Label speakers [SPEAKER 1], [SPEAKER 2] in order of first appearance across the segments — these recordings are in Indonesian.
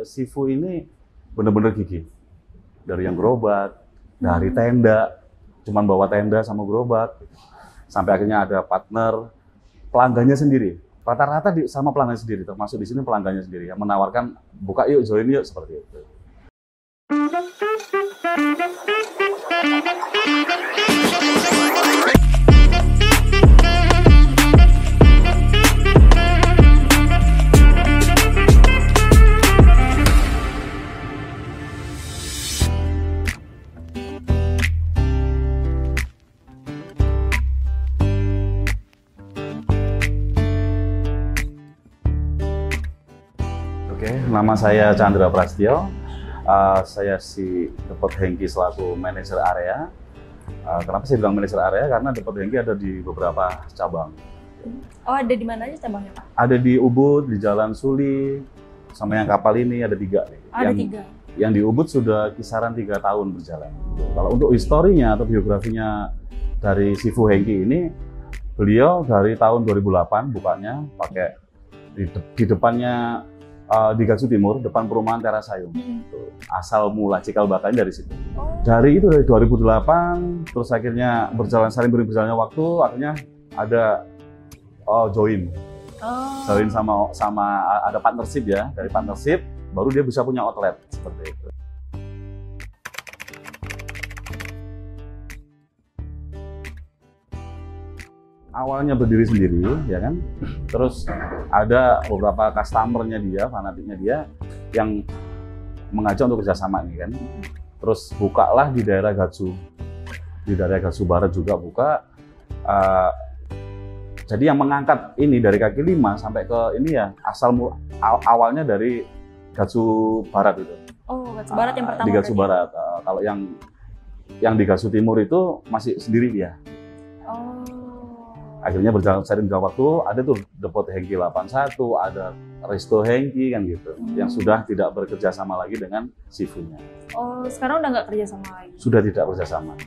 [SPEAKER 1] Sifu ini bener-bener gigih. Dari yang gerobak, dari tenda, cuman bawa tenda sama gerobak, sampai akhirnya ada partner, pelanggannya sendiri. Rata-rata sama pelanggan sendiri, termasuk di sini pelanggannya sendiri yang menawarkan buka yuk, join yuk, seperti itu. Oke, nama saya Chandra Prastyo. Saya si Depot Hengki selaku manajer area. Kenapa saya bilang manajer area? Karena Depot Hengki ada di beberapa cabang.
[SPEAKER 2] Oh, ada di mana aja cabangnya, Pak?
[SPEAKER 1] Ada di Ubud, di Jalan Suli, sama yang kapal ini ada 3.
[SPEAKER 2] Ada 3.
[SPEAKER 1] Yang di Ubud sudah kisaran 3 tahun berjalan. Kalau untuk historinya atau biografinya dari Sifu Hengki ini, beliau dari tahun 2008 bukanya pakai di depannya di Gatsu Timur, depan perumahan Terasayung. Asal mula cikal bakalnya dari situ. Dari 2008, terus akhirnya sering berjalannya waktu, akhirnya ada join sama ada partnership ya. Dari partnership, baru dia bisa punya outlet seperti itu. Awalnya berdiri sendiri, ya kan. Terus ada beberapa customernya dia, fanatiknya dia, yang mengajak untuk kerjasama nih kan. Terus bukalah di daerah Gatsu, Barat juga buka. Jadi yang mengangkat ini dari kaki 5 sampai ke ini ya awalnya dari Gatsu Barat itu.
[SPEAKER 2] Oh, Gatsu Barat yang pertama.
[SPEAKER 1] Di Gatsu Barat. Kalau yang di Gatsu Timur itu masih sendiri dia. Akhirnya berjalan waktu, ada tuh Depot Hengki 81, ada Resto Hengki kan gitu, yang sudah tidak bekerja sama lagi dengan Sifunya.
[SPEAKER 2] Oh, sekarang udah nggak kerja sama lagi?
[SPEAKER 1] Sudah tidak bekerja sama.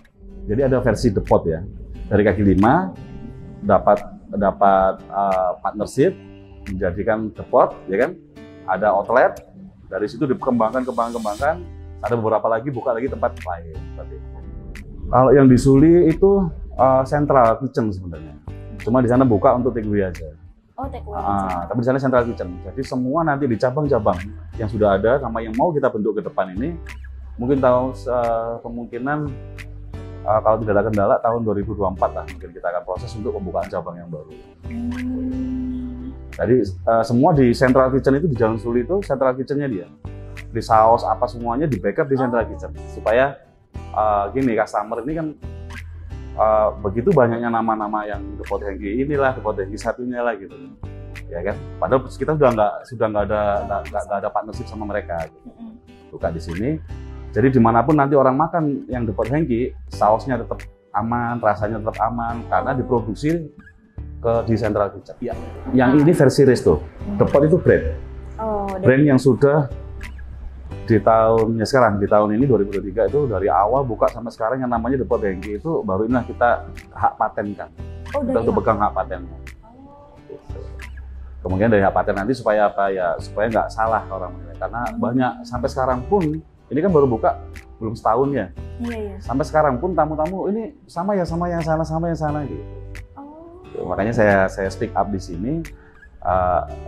[SPEAKER 1] Jadi ada versi Depot ya, dari kaki 5 dapat partnership, menjadikan Depot, ya kan? Ada outlet, dari situ dikembangkan, ada beberapa lagi buka lagi tempat lain. Kalau yang di Suli itu central kitchen sebenarnya. Cuma di sana buka untuk take away aja.
[SPEAKER 2] Oh, take away aja.
[SPEAKER 1] Tapi di sana central kitchen. Jadi semua nanti di cabang-cabang yang sudah ada sama yang mau kita bentuk ke depan ini, mungkin kemungkinan kalau tidak ada kendala tahun 2024 lah mungkin kita akan proses untuk pembukaan cabang yang baru. Jadi semua di central kitchen itu di Jalan Suli itu central kitchennya dia. Di saus apa semuanya di backup di central kitchen supaya gini customer ini kan begitu banyaknya nama-nama yang Depot Hengki inilah, Depot Hengki satunya lah gitu, ya kan? Padahal kita sudah nggak ada partnership sama mereka. Gitu. Buka di sini, jadi dimanapun nanti orang makan yang Depot Hengki, sausnya tetap aman, rasanya tetap aman karena diproduksi di Central Kitchen. Ya. Yang ini versi resto, Depot itu brand yang sudah di tahun ini 2023 itu dari awal buka sampai sekarang yang namanya Depot Hengki itu baru inilah kita hak patenkan. Kita untuk pegang hak patennya. Kemudian dari hak paten nanti supaya apa ya, supaya nggak salah orang menilai. Karena banyak sampai sekarang pun ini kan baru buka belum setahun ya.
[SPEAKER 2] Iya.
[SPEAKER 1] Sampai sekarang pun tamu-tamu ini sama yang sana gitu. Makanya saya speak up di sini.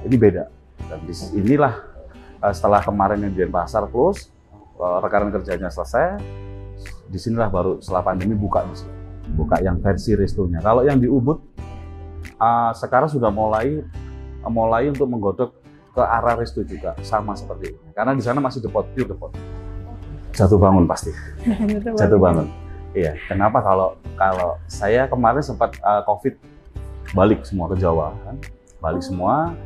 [SPEAKER 1] Ini beda. Dan inilah setelah kemarin yang di Denpasar close, rekanan kerjanya selesai, disinilah baru setelah pandemi buka di sini. Buka yang versi restonya. Kalau yang di Ubud sekarang sudah mulai untuk menggodok ke arah resto juga, sama seperti ini. Karena di sana masih pure Depot. Jatuh bangun pasti. Jatuh bangun. Iya. Kenapa kalau saya kemarin sempat COVID balik semua ke Jawa kan? Balik semua.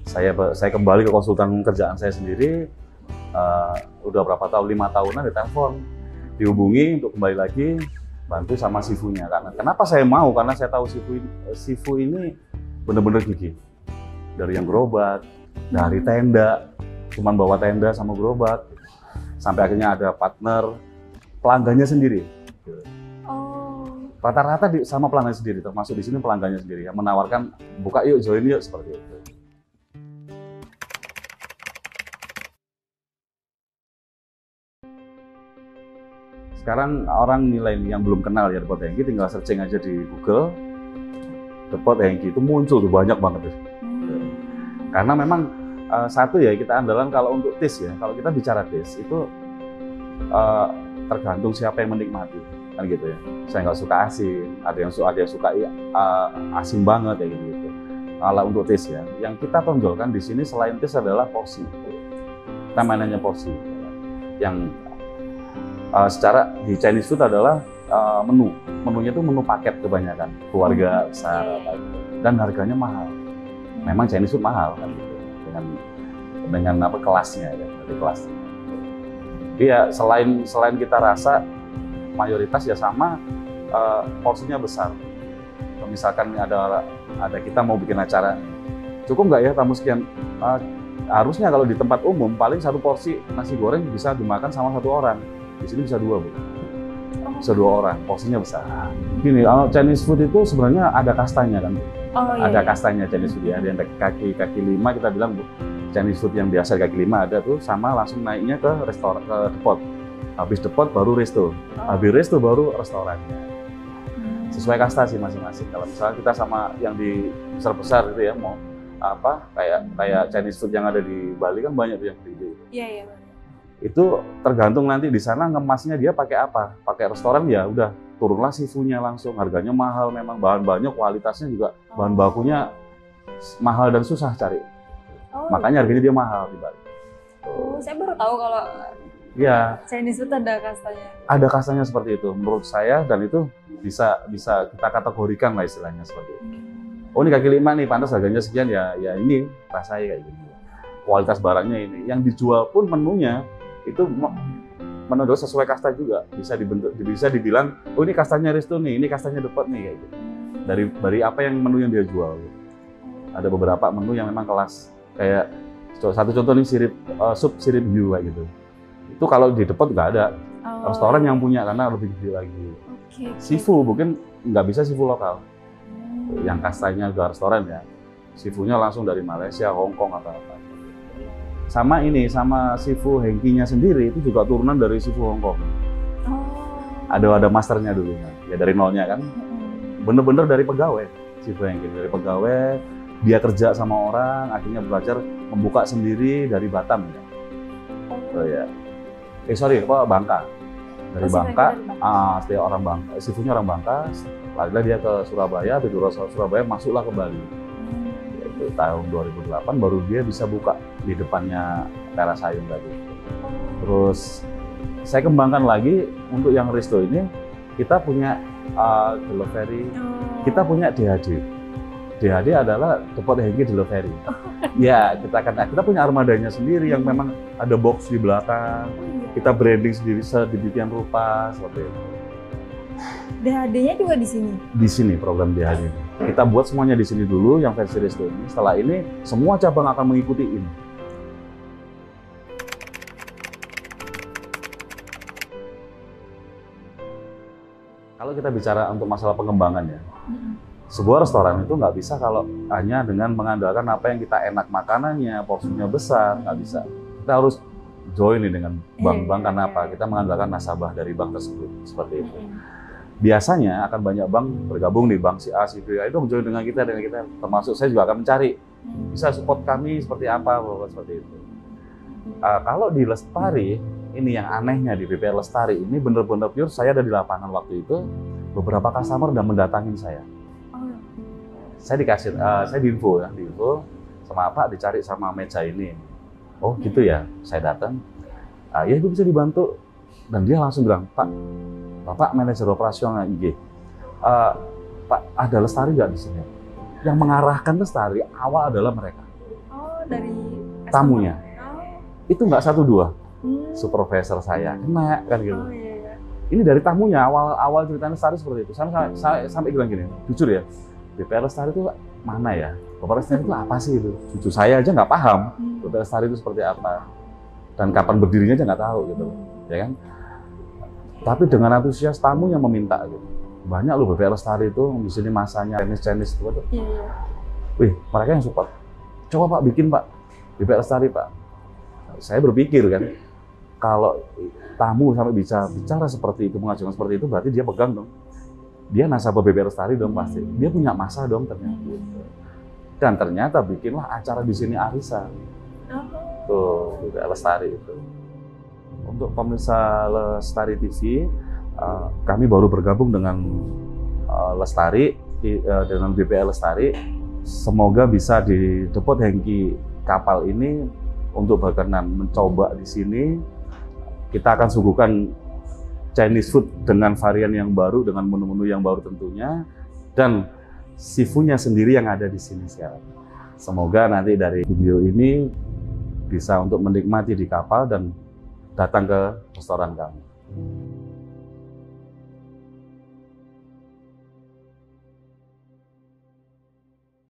[SPEAKER 1] Saya kembali ke konsultan kerjaan saya sendiri, udah berapa tahun, 5 tahunan ditelepon, dihubungi untuk kembali lagi bantu sama Sifunya. Kenapa saya mau? Karena saya tahu Sifu ini benar-benar gigih. Dari yang gerobak, dari tenda, cuman bawa tenda sama gerobak, sampai akhirnya ada partner, pelanggannya sendiri. Rata-rata sama pelanggan sendiri, termasuk di sini pelanggannya sendiri yang menawarkan buka yuk, join yuk, seperti itu. sekarang orang nilai yang belum kenal ya Depot Hengki, tinggal searching aja di Google Depot Hengki itu muncul tuh banyak banget tuh. Karena memang satu ya kita andalan kalau untuk taste ya, kalau kita bicara taste itu tergantung siapa yang menikmati kan gitu ya. Saya nggak suka asin, ada yang suka asin banget ya gitu. Kalau untuk taste ya, yang kita tonjolkan di sini selain taste adalah porsi. Kita mainannya porsi. Yang secara di Chinese food adalah menunya itu menu paket kebanyakan keluarga besar dan harganya mahal. Memang Chinese food mahal kan gitu dengan apa kelasnya ya, dari kelasnya. Iya, selain kita rasa mayoritas ya sama porsinya besar. Kalau misalkan ada kita mau bikin acara, cukup nggak ya tamu sekian? Harusnya kalau di tempat umum paling satu porsi nasi goreng bisa dimakan sama satu orang. Di sini bisa dua, Bu. Bisa dua orang, porsinya besar. Gini, Chinese food itu sebenarnya ada kastanya kan. Ada kastanya Chinese food ya. Ada yang kaki lima kita bilang, Bu, Chinese food yang biasa kaki lima ada tuh, sama langsung naiknya ke restoran, ke depot. Habis depot baru resto. Habis resto baru restorannya. Sesuai kasta sih masing-masing. Kalau misalnya kita sama yang di besar-besar gitu ya, mau apa kayak Chinese food yang ada di Bali kan banyak tuh yang gede.
[SPEAKER 2] Iya.
[SPEAKER 1] Itu tergantung nanti di sana ngemasnya dia pakai apa. Pakai restoran ya udah turunlah seafoodnya langsung, harganya mahal memang, bahan-bahannya kualitasnya juga bahan bakunya mahal dan susah cari. Makanya harganya dia mahal di Bali.
[SPEAKER 2] Saya baru tahu kalau Chinese food ada kastanya. Ada
[SPEAKER 1] kastanya seperti itu menurut saya, dan itu bisa kita kategorikan lah istilahnya seperti itu. Oh ini kaki lima nih, pantas harganya sekian ya ini rasanya kayak gini. Kualitas barangnya ini, yang dijual pun menunya itu menurut sesuai kasta juga, bisa dibilang oh ini kastanya Resto nih, ini kastanya Depot nih kayak gitu. Dari apa yang menu yang dia jual. Ada beberapa menu yang memang kelas, kayak satu contoh nih sup sirip hiu kayak gitu. Itu kalau di Depot nggak ada, restoran yang punya karena lebih gede lagi. Seafood mungkin nggak bisa seafood lokal. Yang kastanya juga restoran ya, seafoodnya langsung dari Malaysia, Hong Kong apa-apa. Sama seafood Hengkinya sendiri itu juga turunan dari seafood Hong Kong. Ada masternya dulu ya dari nolnya kan. Bener-bener dari pegawai seafood Hengki, dari pegawai dia kerja sama orang, akhirnya belajar membuka sendiri dari Batam ya. Oh ya. Bangka. Dari Bangka, dia orang Bangka, seafoodnya orang Bangka. Lalu dia ke Surabaya, begitu Surabaya masuklah ke Bali. Yaitu tahun 2008 baru dia bisa buka di depannya Teras Ayun tadi. Terus saya kembangkan lagi untuk yang resto ini, kita punya delivery, kita punya DHD. DHD adalah Depot Hengki Delivery. Ya, kita punya armadanya sendiri yang memang ada box di belakang. Kita branding sendiri sedemikian rupa seperti itu.
[SPEAKER 2] DHD-nya juga di sini?
[SPEAKER 1] Di sini program DHD. Kita buat semuanya di sini dulu yang versi resto ini. Setelah ini semua cabang akan mengikuti ini. Kalau kita bicara untuk masalah pengembangan ya, sebuah restoran itu nggak bisa kalau hanya dengan mengandalkan apa yang kita enak makanannya, porsinya besar, nggak bisa. Kita harus join nih dengan bank-bank karena apa? Kita mengandalkan nasabah dari bank tersebut, seperti itu. Biasanya akan banyak bank bergabung di bank si A, si B, itu join dengan kita, termasuk saya juga akan mencari bisa support kami seperti apa, seperti itu. Kalau di Lestari, ini yang anehnya di BPR Lestari ini bener-bener pure, saya ada di lapangan waktu itu, beberapa customer udah mendatangin saya. Saya dikasih, saya diinfo sama Pak, dicari sama meja ini. Oh gitu ya, saya datang, ya itu bisa dibantu, dan dia langsung bilang, Pak, Bapak manajer operasional IG, Pak ada Lestari nggak di sini? Yang mengarahkan Lestari awal adalah mereka.
[SPEAKER 2] Oh dari
[SPEAKER 1] tamunya. Itu nggak satu dua, supervisor saya kena kan gitu. Ini dari tamunya awal ceritanya Lestari seperti itu. Sampai bilang gini, jujur ya, BPR Lestari itu mana ya? BPR Lestari itu apa sih itu? Jujur saya aja nggak paham BPR Lestari itu seperti apa dan kapan berdirinya aja nggak tahu gitu, ya kan? Tapi dengan antusias tamu yang meminta gitu. Banyak loh BPR Lestari itu di sini masanya Chinese itu. Wih, mereka yang support. Coba Pak bikin Pak BPR Lestari Pak. Saya berpikir kan, Kalau tamu sampai bicara seperti itu, mengajukan seperti itu, berarti dia pegang dong. Dia nasabah BBL Lestari dong pasti. Dia punya masa dong ternyata. Dan ternyata bikinlah acara di sini arisan. Tuh, BBL Lestari itu. Untuk pemirsa Lestari TV, kami baru bergabung dengan Lestari, dengan BBL Lestari. Semoga bisa di Depot Hengki kapal ini untuk berkenan mencoba di sini. Kita akan suguhkan Chinese food dengan varian yang baru, dengan menu-menu yang baru tentunya, dan seafoodnya sendiri yang ada di sini sekarang. Semoga nanti dari video ini bisa untuk menikmati di kapal dan datang ke restoran kami.